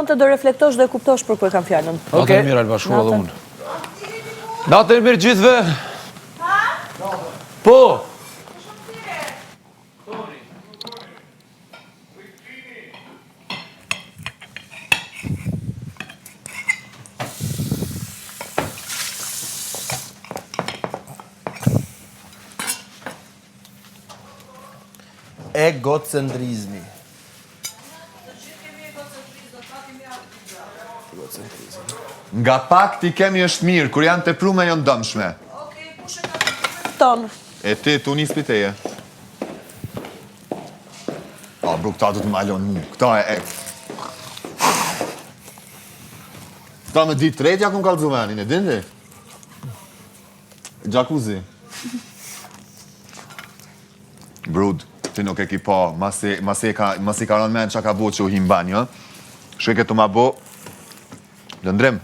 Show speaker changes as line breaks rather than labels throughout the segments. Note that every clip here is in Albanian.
Të do reflektosh dhe kuptosh për kërë kam fjallën.
Natën mirë, Alba, shkua dhe unë. Natën mirë gjithve. Po.
Egocentrizmi.
Nga pak ti kemi është mirë, kur janë të prume jonë dëmshme.
Tonë.
E ti, tu një spiteje. A, bro, këta du të malon mu. Këta e... Këta me ditë tretja kun kalëzu venin, e dindi? Jacuzzi. Brud, ti nuk e ki pa, mas i ka ronë men që ka bo që u him banjo. Shke këtu ma bo, lëndrim,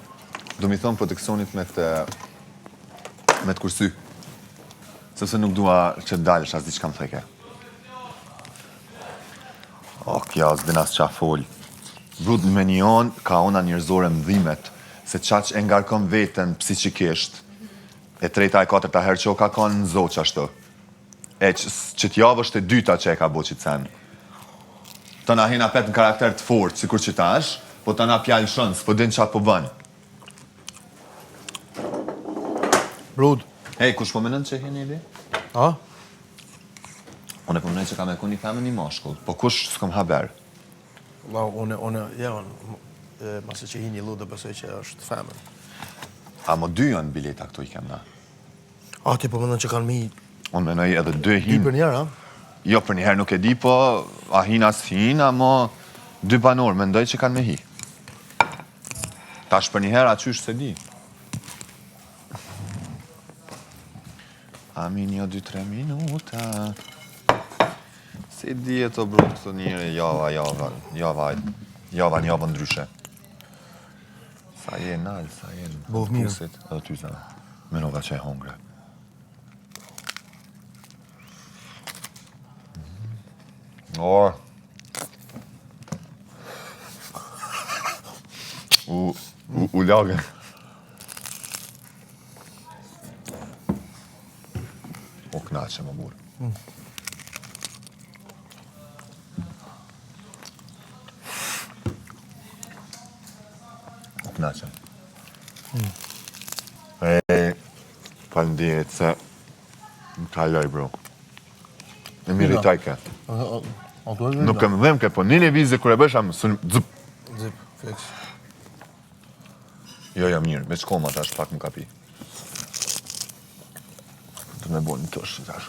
du mi thonë proteksionit me të kursy. Sepse nuk dua që dalësh as diçka më theke. O, kja, s'din as qa fol. Brud, me një ka ona njërzore mdhimet, se qaq e ngarkon vetën psiqikisht, e treta e katërta herë që o ka konë në zoq ashtu. E që t'javë është e dyta që e ka bo qitësen. Ta na hina pet në karakter të fort, si kur që ta është, po ta na pjallë shënë, s'po din qatë po bënë.
Brud.
Hej, kush po menën që hini di?
A?
Unë po menën që ka me ku një femën një mashkull, po kush s'kom haber?
Masë që hi një lu dhe besoj që është femën.
A mo dy janë bileta këtu i kem na?
A, ti po menën që kanë mi...
Unë menoj edhe dy hin.
Dy për njerë, a?
Jo, për njëherë nuk e di, po a hin as hin, mo dy banor, mendoj që kanë me hi. Tash për njëherë a qysh se di. Amin, jo 2-3 minuta. Si di e të brut këtë njëre, java ndryshe. Sa je nalë, sa je në
Bov mirë.
pusit, edhe ty sa, menova që e hongre. O, u lagën. O knaqe më burë. O knaqe. Falënderit se më kaloj, bro. E mirë i tajke. Nuk e më dhem ke, po një levizje kër e bësh, amë së dzëp.
Zip, fix.
Jo, mirë, me qkoma tash pak më kapi. Të me bo një tësh, tash.